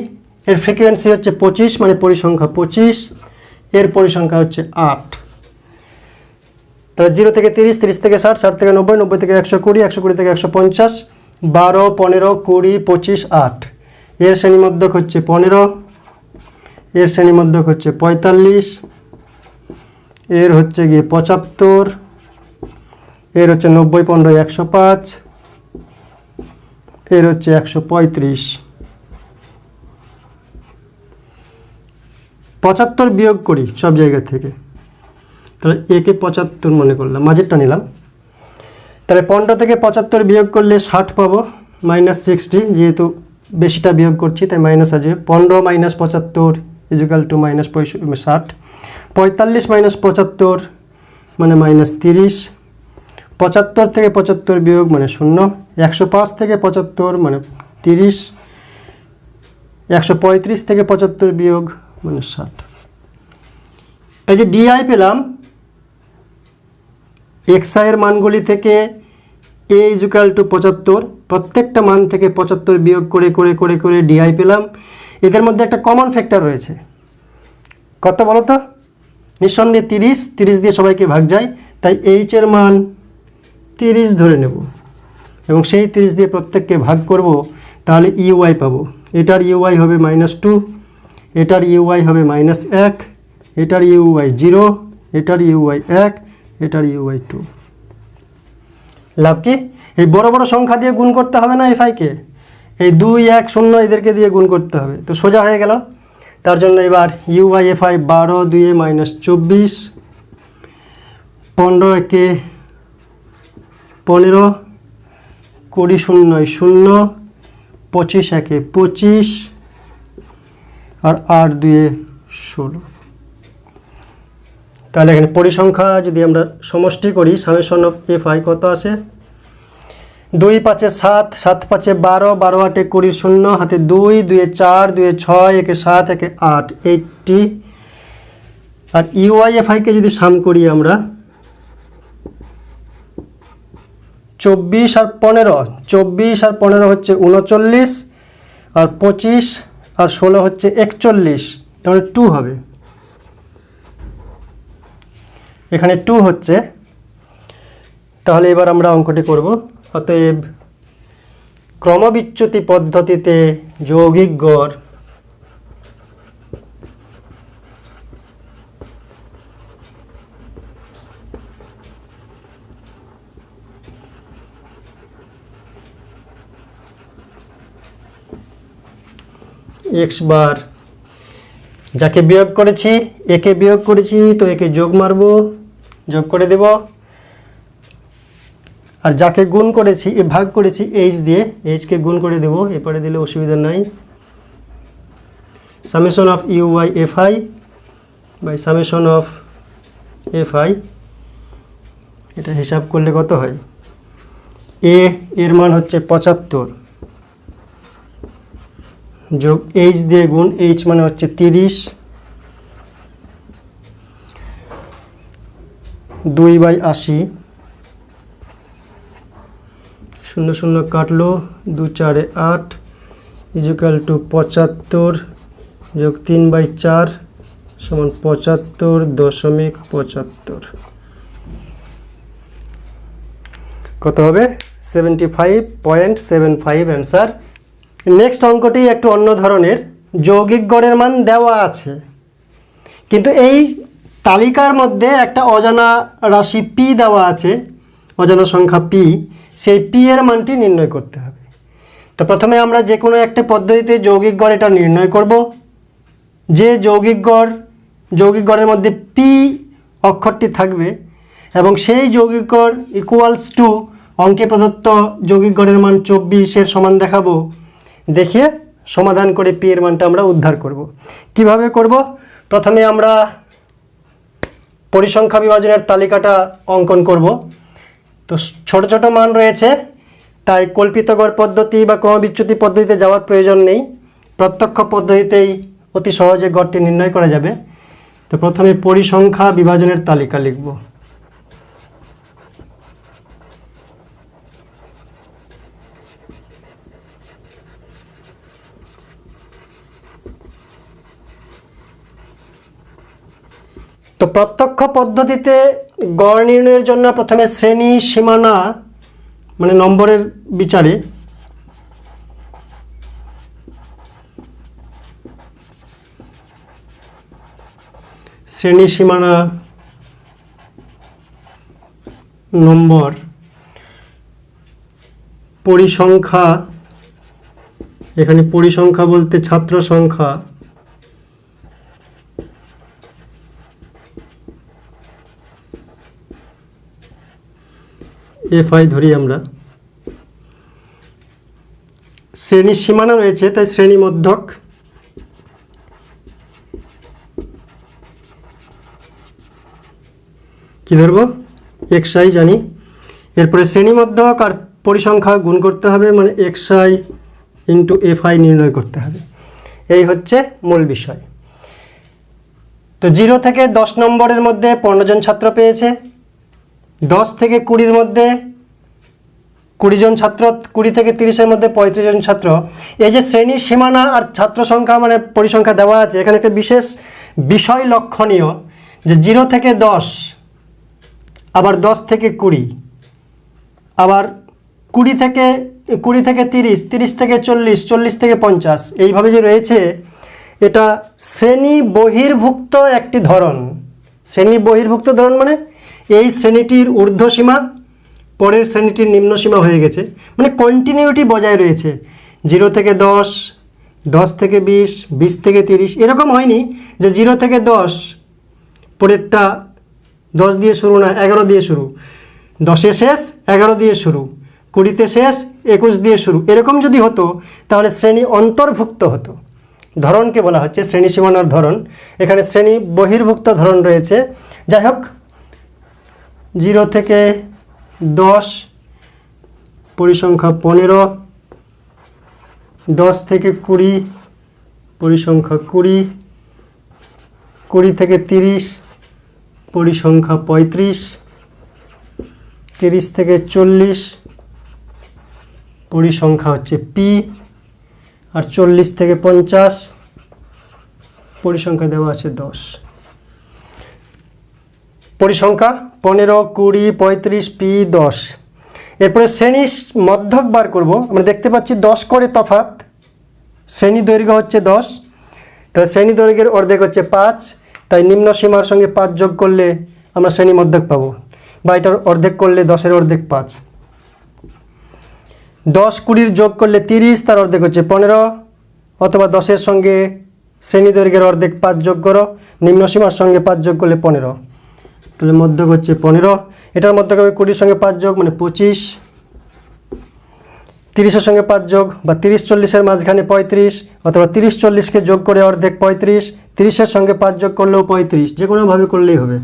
এর ফ্রিকোয়েন্সি হচ্ছে 25, মানে পরিসংখ্যা 25, এর পরিসংখ্যা হচ্ছে 8। তাহলে 0 থেকে 30, 30 থেকে 60, 60 থেকে 90, 90 থেকে 120, 120 থেকে 150, 12 15 20 25 8। এর শ্রেণীমধ্যক হচ্ছে 15, এর শ্রেণীমধ্যক হচ্ছে 45, এর হচ্ছে গিয়ে 75, এর হচ্ছে 90 15 105, এর হচ্ছে 135। 75 বিয়োগ করি সব জায়গা থেকে, তাহলে একে 75 মনে করলাম, মাঝেরটা নিলাম। তাহলে 15 থেকে 75 বিয়োগ করলে 60 পাবো, -60, যেহেতু বেশিটা বিয়োগ করছি তাই মাইনাস আসবে। 15 - 75 ইকুয়াল টু -60। 45 - 75 মানে -30। 75 থেকে 75 বিয়োগ মানে 0। 105 থেকে 75 মানে 30। 135 থেকে 75 বিয়োগ মানে 60। এই যে ডিআই পেলাম, এক্সআই এর মানগুলি থেকে এ ইকুয়াল টু 75, প্রত্যেকটা মান থেকে 75 বিয়োগ করে করে করে করে ডিআই পেলাম। এদের মধ্যে একটা কমন ফ্যাক্টর রয়েছে, কত বলো তো? নিঃসন্দেহে 30, 30 দিয়ে সবাইকে ভাগ যায়, তাই এইচ এর মান 30 ধরে নেব এবং সেই 30 দিয়ে প্রত্যেককে ভাগ করব, তাহলে ইউআই পাবো। এটার ইউআই হবে -2, এটার ইউআই হবে -1, এটার ইউআই 0, এটার ইউআই 1, এটার ইউআই 2। লাভ কি? এই বড় বড় সংখ্যা দিয়ে গুণ করতে হবে না এফআইকে, এই 2 1 0 এদেরকে দিয়ে গুণ করতে হবে, তো সোজা হয়ে গেল। তার জন্য এবার ইউআই এফআই 12 2 -24, 15 একে 15, 20 0 0, 25 একে 25 আর 8 2 16। তাহলে এখানে পরিসংখ্যা যদি আমরা সমষ্টি করি, সামেশন অফ এফআই কত আসে? 2 5 7, 7 5 12, 12 8 20 0, হাতে 2 2 4, 2 6, একে 7 একে 8 80। আর ইউআইএফআইকে যদি সাম করি আমরা 24 আর 15, 24 আর 15 হচ্ছে 39, আর 25 আর 16 হচ্ছে 41, তাহলে 2 হবে। এখানে 2 হচ্ছে। তাহলে এবার আমরা অঙ্কটি করব। অতএব ক্রমবিচ্যুতি পদ্ধতিতে যৌগিক গড় এক্স বার, যাকে বিয়োগ করেছি একে বিয়োগ করেছি তো একে যোগ মারবো, যোগ করে দেব। আর যাকে গুণ করেছি এ ভাগ করেছি এইচ দিয়ে, এইচকে গুণ করে দেব, এরপরে দিলে অসুবিধা নাই। Summation of U by F I by summation of F I, এটা হিসাব করলে কত হয়? এর মান হচ্ছে 75 যোগ এইচ দিয়ে গুণ, এইচ মানে হচ্ছে 30, 2/80, 0 0 কাটলো, 2 4 8 ইকুয়াল টু 75 যোগ 3/4 সমান 75.75। কত হবে? 75.75 অ্যান্সার। নেক্সট অঙ্কটি একটু অন্য ধরনের। যৌগিক গড়ের মান দেওয়া আছে, কিন্তু এই তালিকার মধ্যে একটা অজানা রাশি পি দেওয়া আছে, অজানা সংখ্যা পি, সেই পি এর মানটি নির্ণয় করতে হবে। তো প্রথমে আমরা যে কোনো একটা পদ্ধতিতে যৌগিক গড় এটা নির্ণয় করব। যে যৌগিক গড়ের মধ্যে পি অক্ষরটি থাকবে এবং সেই যৌগিক গড় ইকুয়ালস টু অঙ্কে প্রদত্ত যৌগিক গড়ের মান 24 সমান দেখাবো, দেখিয়ে সমাধান করে পি এর মানটা আমরা উদ্ধার করব। কিভাবে করব? প্রথমে আমরা পরিসংখ্যা বিভাজনের তালিকাটা অঙ্কন করব। তো ছোট ছোট মান রয়েছে, তাই কল্পিত গড় পদ্ধতি বা ক্রমবিচ্যুতি পদ্ধতিতে যাওয়ার প্রয়োজন নেই, প্রত্যক্ষ পদ্ধতিতেই অতি সহজে গড়টি নির্ণয় করা যাবে। তো প্রথমে পরিসংখ্যা বিভাজনের তালিকা লিখব। তো প্রত্যক্ষ পদ্ধতিতে গড় নির্ণয়ের জন্য প্রথমে শ্রেণী সীমানা মানে নম্বরের বিচারে শ্রেণী সীমানা নম্বর, পরিসংখ্যা, এখানে পরিসংখ্যা বলতে ছাত্র সংখ্যা, এফআই ধরি আমরা। শ্রেণী সীমানা রয়েছে তাই শ্রেণী মধ্যক, কি ধরব? এক্সআই জানি। এরপরে শ্রেণী মধ্যক আর পরিসংখ্যা গুণ করতে হবে, মানে এক্সআই ইন্টু এফআই নির্ণয় করতে হবে। এই হচ্ছে মূল বিষয়। তো 0 থেকে 10 নম্বরের মধ্যে 15 জন ছাত্র পেয়েছে, 10 থেকে 20-র মধ্যে 20 জন ছাত্র, 20 থেকে 30-এর মধ্যে 35 জন ছাত্র। এই যে শ্রেণী সীমানা আর ছাত্র সংখ্যা মানে পরিসংখ্যা দেওয়া আছে, এখানে একটা বিশেষ বিষয় লক্ষণীয় যে 0 থেকে 10, আবার 10 থেকে 20, আবার 20 থেকে 30, 30 থেকে 40, 40 থেকে 50, এইভাবে যে রয়েছে, এটা শ্রেণী বহির্ভুক্ত একটি ধরন। শ্রেণী বহির্ভুক্ত ধরন মানে এই শ্রেণীটির ঊর্ধ্বসীমা পরের শ্রেণীটির নিম্নসীমা হয়ে গেছে, মানে কন্টিনিউটি বজায় রয়েছে। 0 থেকে 10, 10 থেকে 20, 20 থেকে 30, এরকম হয়নি যে 0 থেকে 10 পরেরটা 10 দিয়ে শুরু না 11 দিয়ে শুরু, 10-এ শেষ 11 দিয়ে শুরু, 20-তে শেষ 21 দিয়ে শুরু। এরকম যদি হতো তাহলে শ্রেণী অন্তর্ভুক্ত হতো। ধরনকে বলা হচ্ছে শ্রেণী সীমানার ধরন, এখানে শ্রেণী বহির্ভুক্ত ধরন রয়েছে। যাই হোক, 0 থেকে 10 পরিসংখ্যা 15, 10 থেকে 20 পরিসংখ্যা 20, 20 থেকে 30 পরিসংখ্যা 35, 30 থেকে 40 পরিসংখ্যা হচ্ছে পি, আর 40 থেকে 50 পরিসংখ্যা দেওয়া আছে 10। পরিসংখ্যা 15, 20, 35, পি 10। এরপরে শ্রেণী মধ্যক বার করব। আমরা দেখতে পাচ্ছি 10 করে তফাৎ, শ্রেণী দৈর্ঘ্য হচ্ছে 10, তাহলে শ্রেণী দৈর্ঘ্যের অর্ধেক হচ্ছে 5, তাই নিম্ন সীমার সঙ্গে 5 যোগ করলে আমরা শ্রেণী মধ্যক পাবো, বা এটার অর্ধেক করলে 10-এর অর্ধেক 5। 10 20-র যোগ করলে 30, তার অর্ধেক হচ্ছে 15, অথবা 10-এর সঙ্গে শ্রেণী দৈর্ঘ্যের অর্ধেক 5 যোগ করো, নিম্ন সীমার সঙ্গে 5 যোগ করলে 15, তাহলে মধ্যক হচ্ছে 15। এটার মধ্যক হবে 20-এর সঙ্গে 5 যোগ মানে 25, 30-এর সঙ্গে 5 যোগ বা 30-40-এর মাঝখানে 35, অথবা 30-40-কে যোগ করে অর্ধেক 35, 30-এর সঙ্গে 5 যোগ করলেও 35, যে কোনোভাবে করলেই হবে।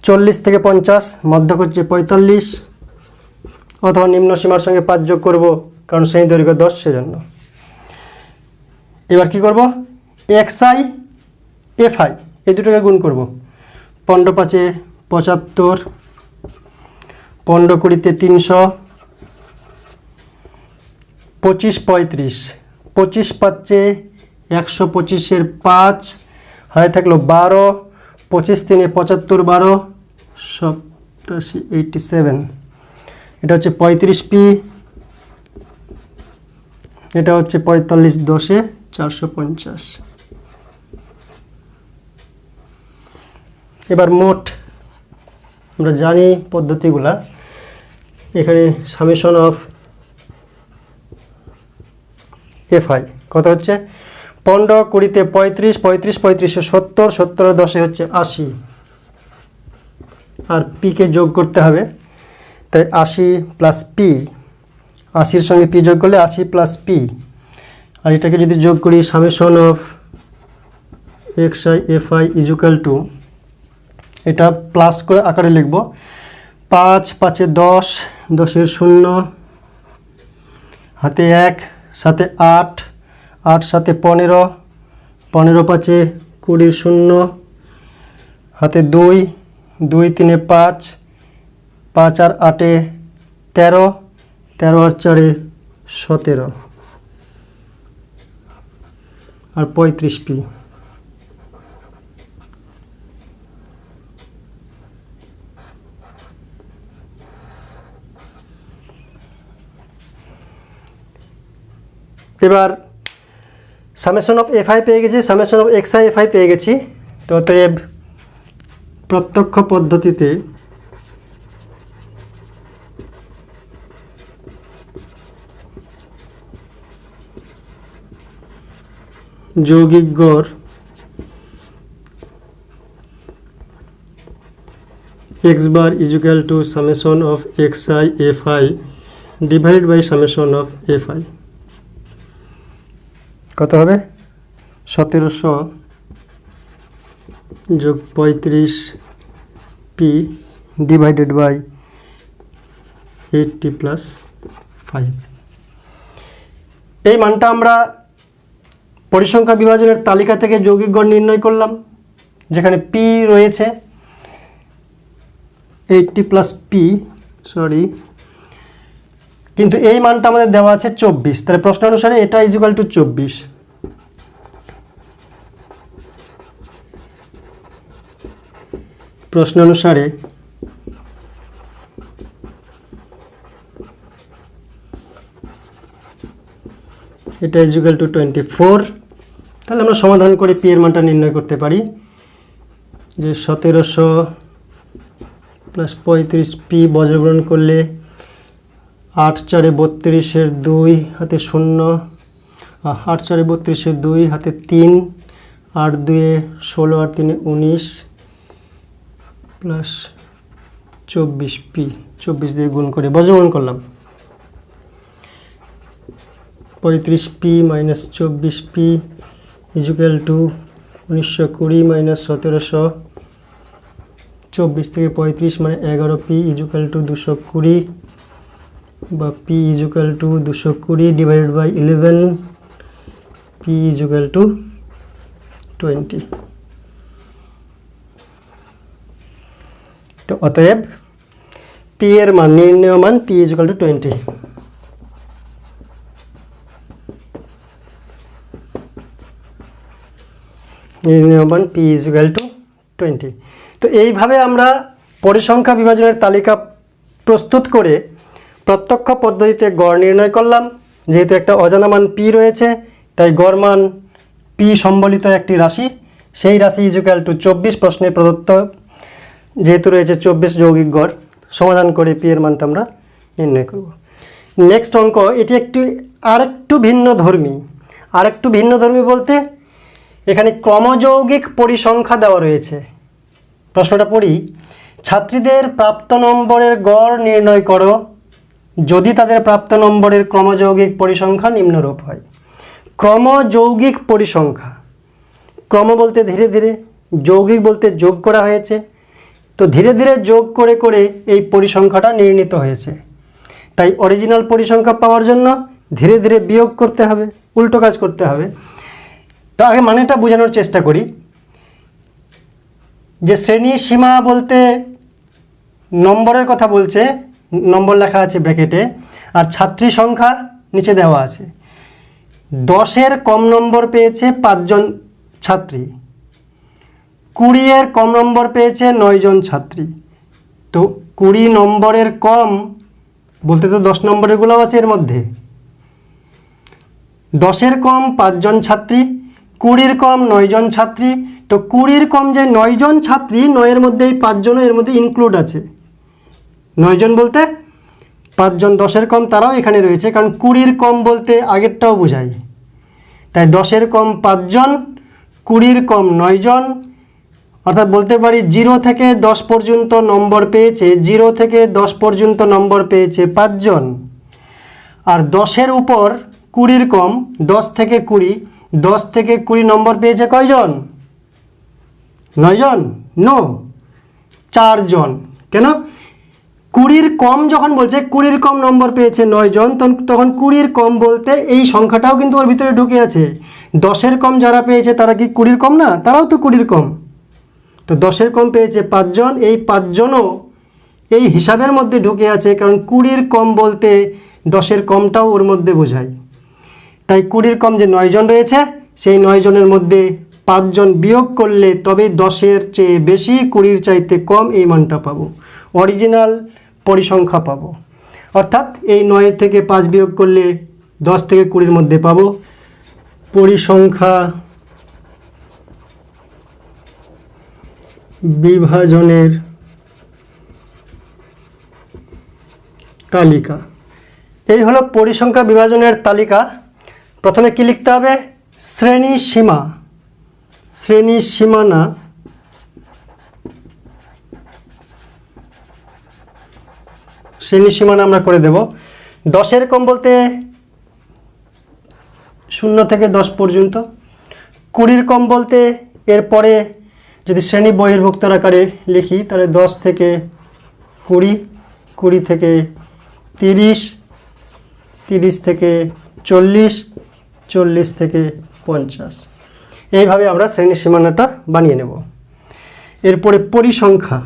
40 থেকে 50 মধ্যক হচ্ছে 45, অথবা নিম্ন সীমার সঙ্গে 5 যোগ করব কারণ শ্রেণী দৈর্ঘ্য 10 সেজন্য। এবার কি করব, xi fi এই দুটোকে গুণ করব। 15-5 75, 15-20 300, 25-35, 25-5 125-এর 5 হাতে থাকলো 12, 25-3 75, 12 87 87, এটা হচ্ছে 35p, এটা হচ্ছে 45 10-এ 450। এবার মোট আমরা জানি পদ্ধতিগুলা, এখানে সামেশন অফ fi কত হচ্ছে 15-20-তে 35, 35-35-এ 70, 70-এর 10-এ হচ্ছে 80, আর পিকে যোগ করতে হবে, তাই 80 প্লাস পি, 80-এর সঙ্গে পি যোগ করলে 80 প্লাস পি, আর এটাকে যদি যোগ করি summation of xi fi equal to, এটা প্লাস করে আকারে লিখব 5-5-এ 10, 10-এর 0 হাতে 1 সাথে 8, 8 সাথে 15, 15-5-এ 20-এর 0 হাতে 2, 2-3-এ 5, 5 আর 8-এ 13, 13 আর 4-এ 17 আর 35p। এবার সামেশন অফ fi পেয়ে গেছি, সামেশন অফ xi fi পেয়ে গেছি। তো অতএব প্রত্যক্ষ পদ্ধতিতে যৌগিক গড় x bar equal to summation of xi fi divided by summation of fi কত হবে 1700 যোগ 35p ডিভাইডেড বাই 80 প্লাস 5। এই মানটা আমরা পরিসংখ্যা বিভাজনের তালিকা থেকে যৌগিক গড় নির্ণয় করলাম, যেখানে p রয়েছে 80 প্লাস p, কিন্তু এই মানটা আমাদের দেওয়া আছে 24, তাহলে প্রশ্ন অনুসারে এটা ইজুকাল টু 24। প্রশ্ন অনুসারে এটা ইজুকাল টু 24। তাহলে আমরা সমাধান করে পি এর মানটা নির্ণয় করতে পারি, যে 1700 প্লাস 35p বজ্রগ্রহণ করলে 8-4-এ 32-এর 2 হাতে 0, 8-4-এ 32-এর 2 হাতে 3, 8-2-এ 16 আর 3-এ 19 প্লাস 24p, 24 দিয়ে গুণ করে বজ্রগ্রহণ করলাম, 35p minus 24p equal to 1920 minus 1700, 24 থেকে 35 মানে 11p ইজুকাল টু 220 বা p equal to 220 divided by 11, p equal to 20। তো অতএব p এর মান নির্ণয় মান p ইজুকাল টু 20। নির্ণয় মান p ইজুকাল টু 20। তো এইভাবে আমরা পরিসংখ্যা বিভাজনের তালিকা প্রস্তুত করে প্রত্যক্ষ পদ্ধতিতে গড় নির্ণয় করলাম। যেহেতু একটা অজানা মান p রয়েছে, তাই গড় মান p সম্বলিত একটি রাশি, সেই রাশি ইজুকাল টু 24 প্রশ্নে প্রদত্ত যেহেতু রয়েছে 24 যৌগিক গড়, সমাধান করে p এর মানটা আমরা নির্ণয় করব। নেক্সট অঙ্ক, এটি আরেকটু ভিন্ন ধর্মী। আরেকটু ভিন্নধর্মী বলতে এখানে ক্রমযৌগিক পরিসংখ্যা দেওয়া রয়েছে। প্রশ্নটা পড়ি, ছাত্রীদের প্রাপ্ত নম্বরের গড় নির্ণয় করো যদি তাদের প্রাপ্ত নম্বরের ক্রমযৌগিক পরিসংখ্যা নিম্নরূপ হয়। ক্রমযৌগিক পরিসংখ্যা, ক্রম বলতে ধীরে ধীরে, যৌগিক বলতে যোগ করা হয়েছে, তো ধীরে ধীরে যোগ করে করে এই পরিসংখ্যাটা নির্ণীত হয়েছে। তাই অরিজিনাল পরিসংখ্যা পাওয়ার জন্য ধীরে ধীরে বিয়োগ করতে হবে, উল্টো কাজ করতে হবে। তো আগে মানেটা বোঝানোর চেষ্টা করি যে শ্রেণী সীমা বলতে নম্বরের কথা বলছে, নম্বর লেখা আছে ব্র্যাকেটে, আর ছাত্রী সংখ্যা নিচে দেওয়া আছে। 10-এর কম নম্বর পেয়েছে 5 জন ছাত্রী, 20-এর কম নম্বর পেয়েছে 9 জন ছাত্রী। তো 20 নম্বরের কম বলতে তো 10 নম্বরেরগুলোও আছে এর মধ্যে। 10-এর কম 5 জন ছাত্রী, 20-এর কম 9 জন ছাত্রী। তো 20-এর কম যে 9 জন ছাত্রী, 9-এর মধ্যে এই 5 জনও এর মধ্যে ইনক্লুড আছে। 9 জন বলতে 5 জন 10-এর কম তারাও এখানে রয়েছে, কারণ 20-এর কম বলতে আগেরটাও বোঝায়। তাই 10-এর কম 5 জন, 20-এর কম 9 জন, অর্থাৎ বলতে পারি 0 থেকে 10 পর্যন্ত নম্বর পেয়েছে, 0 থেকে 10 পর্যন্ত নম্বর পেয়েছে 5 জন। আর 10-এর উপর 20-এর কম, 10 থেকে 20, 10 থেকে 20 নম্বর পেয়েছে কয়জন? 9 জন? নো, 4 জন। কেন? 20-এর কম যখন বলছে 20-এর কম নম্বর পেয়েছে 9 জন, তখন 20-এর কম বলতে এই সংখ্যাটাও কিন্তু ওর ভিতরে ঢুকে আছে। 10-এর কম যারা পেয়েছে তারা কি 20-এর কম না? তারাও তো 20-এর কম। তো 10-এর কম পেয়েছে 5 জন, এই 5 জনও এই হিসাবের মধ্যে ঢুকে আছে, কারণ 20-এর কম বলতে 10-এর কমটাও ওর মধ্যে বোঝায়। তাই 20-এর কম যে 9 জন রয়েছে, সেই 9 জনের মধ্যে 5 জন বিয়োগ করলে তবে 10-এর চেয়ে বেশি, 20-এর চাইতে কম এই মানটা পাবো, অরিজিনাল পরিসংখ্যা পাবো। অর্থাৎ এই 9 থেকে 5 বিয়োগ করলে 10 থেকে 20-এর মধ্যে পাবো পরিসংখ্যা বিভাজনের তালিকা। এই হলো পরিসংখ্যা বিভাজনের তালিকা। প্রথমে কি লিখতে হবে? শ্রেণী সীমা, শ্রেণী সীমানা, শ্রেণী সীমানা আমরা করে দেব। 10-এর কম বলতে 0 থেকে 10 পর্যন্ত, 20-এর কম বলতে এরপরে যদি শ্রেণী বহির্ভুক্তর আকারে লিখি তাহলে 10 থেকে 20, 20 থেকে 30, 30 থেকে 40, 40 থেকে 50, এইভাবে আমরা শ্রেণী সীমানাটা বানিয়ে নেব। এরপরে পরিসংখ্যা,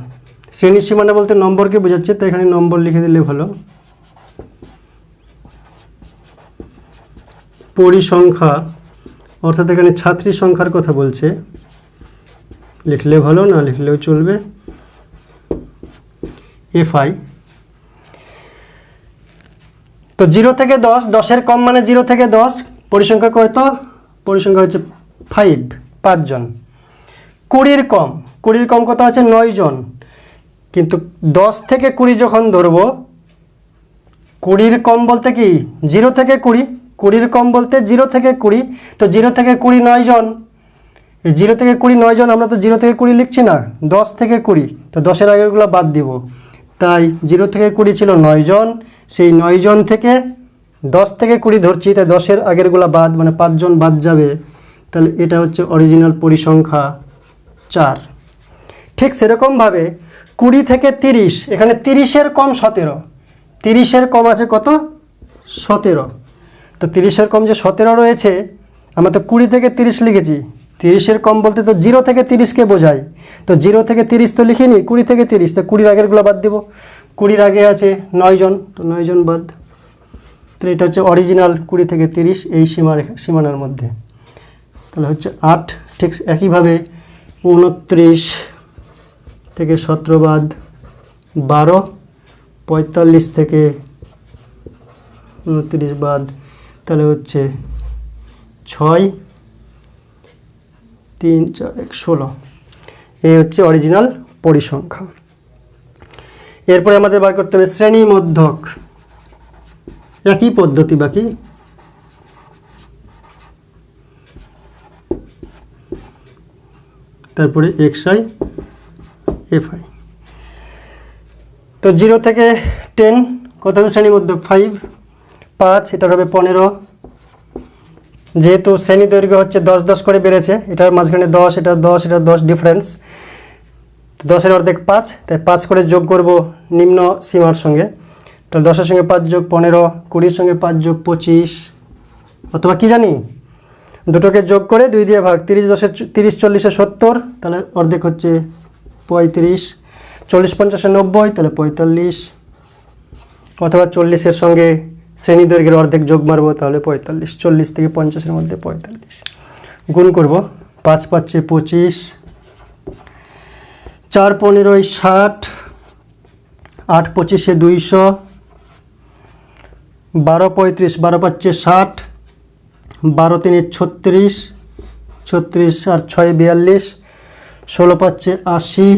শ্রেণী সীমানা বলতে নম্বরকে বোঝাচ্ছে, তাই এখানে নম্বর লিখে দিলে ভালো। পরিসংখ্যা অর্থাৎ এখানে ছাত্রী সংখ্যার কথা বলছে, লিখলে ভালো, না লিখলেও চলবে। FI। তো 0 থেকে 10, 10-এর কম মানে 0 থেকে 10, পরিসংখ্যা কত? পরিসংখ্যা হচ্ছে 5 জন। 20-এর কম, 20-এর কম কত আছে? 9 জন। কিন্তু 10 থেকে 20 যখন ধরবো, 20-এর কম বলতে কি 0 থেকে 20, 20-এর কম বলতে 0 থেকে 20, তো 0 থেকে 20 9 জন। এই 0 থেকে 20 9 জন, আমরা তো 0 থেকে 20 লিখছি না, 10 থেকে 20, তো 10-এর আগেরগুলো বাদ দিব। তাই 0 থেকে 20 ছিল 9 জন, সেই 9 জন থেকে 10 থেকে 20 ধরছি, তাই 10-এর আগেরগুলো বাদ, মানে 5 জন বাদ যাবে। তাহলে এটা হচ্ছে অরিজিনাল পরিসংখ্যা 4। ঠিক সেরকমভাবে 20 থেকে 30, এখানে 30-এর কম 17, 30-এর কম আছে কত? 17। তো 30-এর কম যে 17 রয়েছে, আমরা তো 20 থেকে 30 লিখেছি, 30-এর কম বলতে তো 0 থেকে 30-কে বোঝায়। তো 0 থেকে 30 তো লিখিনি, 20 থেকে 30, তো 20-এর আগেরগুলো বাদ দেব। 20-এর আগে আছে 9 জন, তো 9 জন বাদ। তো এটা হচ্ছে অরিজিনাল 20 থেকে 30 এই সীমানার মধ্যে। তাহলে হচ্ছে 8। ঠিক একইভাবে 29 থেকে 17 বাদ 12, 45 থেকে 29 বাদ, তাহলে হচ্ছে 6, 3 4 1 16। এই হচ্ছে অরিজিনাল পরিসংখ্যা। এরপরে আমাদের বার করতে হবে শ্রেণী মধ্যক। একই পদ্ধতি বাকি। তারপরে xi fi। তো 0 থেকে 10 কত হবে শ্রেণীর মধ্যে 5, 5 এটার হবে 15। যেহেতু শ্রেণী দৈর্ঘ্য হচ্ছে 10 10 করে বেড়েছে, এটার মাঝখানে 10, এটা 10, এটা 10 ডিফারেন্স, তো 10-এর অর্ধেক 5, তাই 5 করে যোগ করব নিম্ন সীমার সঙ্গে। তাহলে 10-এর সঙ্গে 5 যোগ 15, 20-এর সঙ্গে 5 যোগ 25, অথবা কি জানি দুটোকে যোগ করে 2 দিয়ে ভাগ, 30 10 30 40 70, তাহলে অর্ধেক হচ্ছে 35, 40 50 90, তাহলে 45, অথবা 40-এর সঙ্গে শ্রেণী দৈর্ঘ্যের অর্ধেক যোগ মারবো, তাহলে 45, 40 থেকে 50-এর মধ্যে 45 গুণ করব, 5 5 25, 4 15 60, 8 25 200, 12 35, 12 5 60, 12 3 36, 36 আর 6 42, 16 5 80,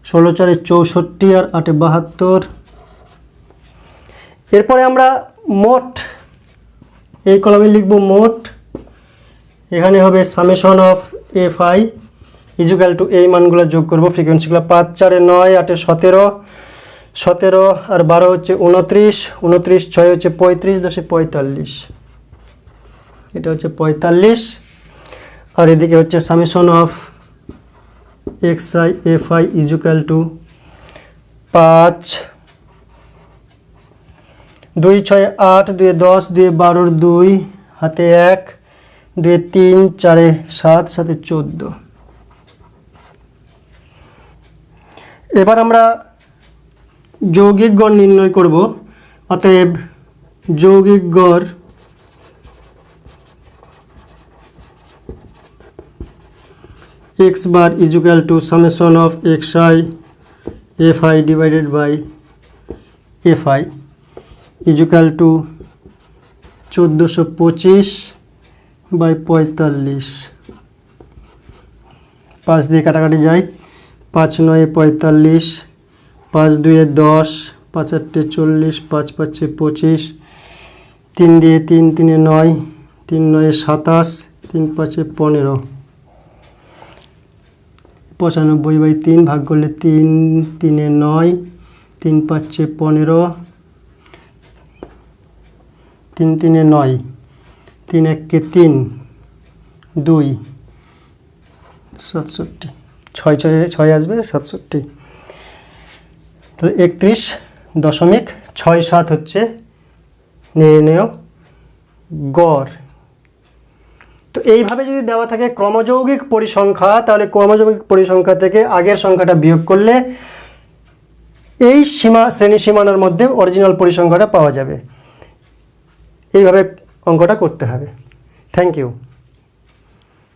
16 4 64 আর 8 72। এরপরে আমরা মোট এই কলামে লিখব মোট, এখানে হবে summation of fi equal two এই মানগুলো যোগ করব, ফ্রিকোয়েন্সিগুলো 5 4 9, 8 17, 17 আর 12 হচ্ছে 29, 29 6 হচ্ছে 35, 10 45, এটা হচ্ছে 45। আর এদিকে হচ্ছে summation of xi fi equal two 5 2 6 8, 2 10, 2 12, 2 হাতে 1, 2 3 4 7, 7 14। এবার আমরা যৌগিক গড় নির্ণয় করব। অতএব যৌগিক গড় x bar equal to summation of xi fi divided by fi equal to 1425 by 45। 5 দিয়ে কাটাকাটি যায়, 5 9 45, 5 2 10, 5 8 40, 5 5 25, 3 দিয়ে 3 3 9, 3 9 27, 3 5 15, 95 বাই 3 ভাগ করলে 3 3 9, 3 5 15, 3 3 9, 3 1 3, 2 67, 6 6 আসবে 67, তাহলে 31.67 হচ্ছে নির্ণেয় গড়। তো এইভাবে যদি দেওয়া থাকে ক্রমযৌগিক পরিসংখ্যা, তাহলে ক্রমযৌগিক পরিসংখ্যা থেকে আগের সংখ্যাটা বিয়োগ করলে এই শ্রেণী সীমানার মধ্যে অরিজিনাল পরিসংখ্যাটা পাওয়া যাবে। এইভাবে অঙ্কটা করতে হবে। Thank you.